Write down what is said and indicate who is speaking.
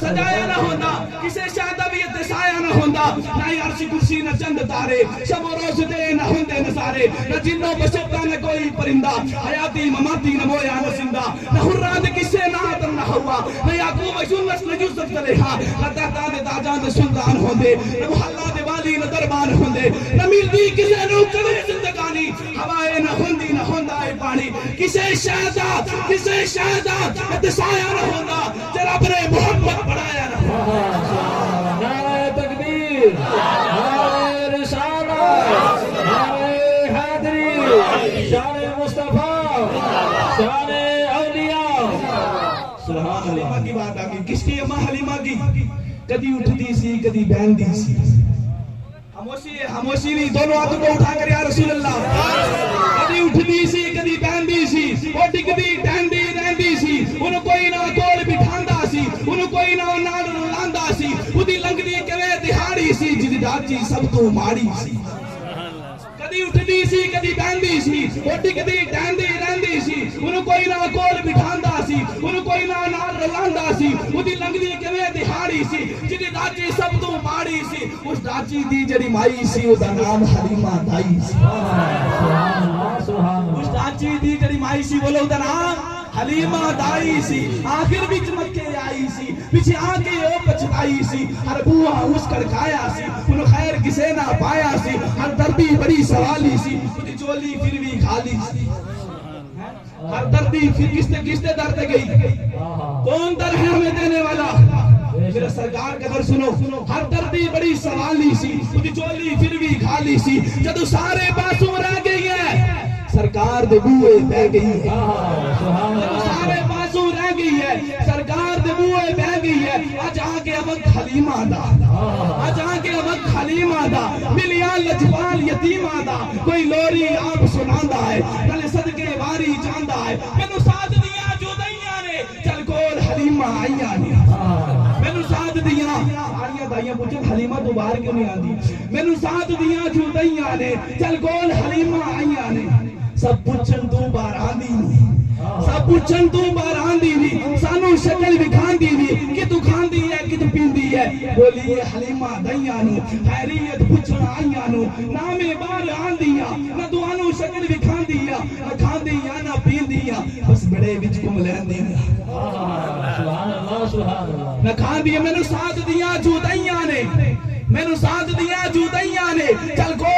Speaker 1: سجایا نہ ہوتا کسے شہدویت سایہ نہ ہوتا نہ عرش کرسی نہ چند تارے شب و روز دے نہ ہوندے نظارے نہ جنوں بشر کا نہ کوئی پرندہ حیاتی مماتی نہ مویا نہ زندہ نہ حراد کسے نہ آدم نہ ہوا نہ یعقوب یونس نہ یوسف طلحہ نہ تحتاد تاجان سلطان ہوندے نہ محلہ دے والی نہ دربان ہوندے نہ ملدی کسے نو کڑے زندگانی ہوائے نہ ہوندی نہ ہوندا اے پانی کسے شہدہ اتسایا نہ ہوندا جرا برے محمد پڑھایا نہ ہوندا
Speaker 2: نعرہ تکبیر نعرہ رسالت نعرہ حیدری شان مصطفیٰ شان اولیاء
Speaker 1: سبحان حلیمہ کی بات آگئی کس کی اماں حلیمہ کی کدی اٹھتی سی کدی بیندی سی خاموشی نہیں دونوں ہاتھوں کو اٹھا کر یا رسول اللہ کدی اٹھتی سی کدی بیندی سی وہ ڈگدی ٹہندی رہندی سی انہوں کوئی نہ کول بٹھاندا سی انہوں کوئی نہ نال رلاندا سی اودی لنگدی کیویں دہاڑی سی جدی ڈاچی سب تو ماڑی سی کدی اٹھتی سی کدی بیندی سی وہ ڈگدی ٹہندی رہندی سی انہوں کوئی نہ کول بٹھاندا سی انہوں کوئی نہ نال رلاندا سی اودی لنگدی کیویں دہاڑی سی جدی ڈاچی سب تو ماڑی سی اس ڈاچی دی جڑی مائی سی او دا نام حلیمہ دائی سی اس ڈاچی دی جڑی مائی سی بولو دا نام حلیمہ دائی سی آخر بچ مکے آئی سی پیچھے آکے او پچھتائی سی ہر بوہا اس کڑکایا سی انہوں خیر کسے نہ پایا سی ہر دردی بڑی سوالی سی انہوں چولی پھر بھی خالی سی ہر دردی پھر کستے درد گئی کون در ہے ہمیں دینے والا میرا سرکار کا در سنو ہر دردی بڑی سوالی سی انہوں چولی پھر بھی خالی سی جدو سارے پاسوں رہ گئی ہے سرکار دے بوئے بہ گئی ہے سارے پاسوں رہ گئی ہے سرکار دے بوئے بہ گئی ہے آج آگے وقت حلیمہ دا آج آگے وقت حلیمہ دا ملیاں لجپال یتیمہ دا کوئی لوری آپ سناندہ ہے تلے صدقے واری جاندہ ہے مینو ساتھ دیا جو دائیاں نے چل کول حلیمہ آئیاں نے مینو ساتھ دیا آریاں دائیاں پوچھیں حلیمہ دوبار کیوں نہیں آندی مینو ساتھ دیا جو دائیاں نے چل کول حلیمہ آئیاں نے سب پوچھن تو بار آندی نہیں سب پوچھن تو بار آندی نہیں سانو شکل بھی کھاندی نہیں کہ تو کھاندی ہے کہ تو پیندی ہے بولی یہ حلیمہ دائیانو خیریت پوچھن آئیانو نامے بار آندیاں نہ دوانو شکل بھی کھاندیا نہ کھاندیا نہ پیندیا بس بڑے بچ کو ملیندیا
Speaker 2: سبحان اللہ
Speaker 1: نہ کھاندیا میں نے ساتھ دیا جو دائیاں نے میں نے ساتھ دیا جو دائیاں نے چل کو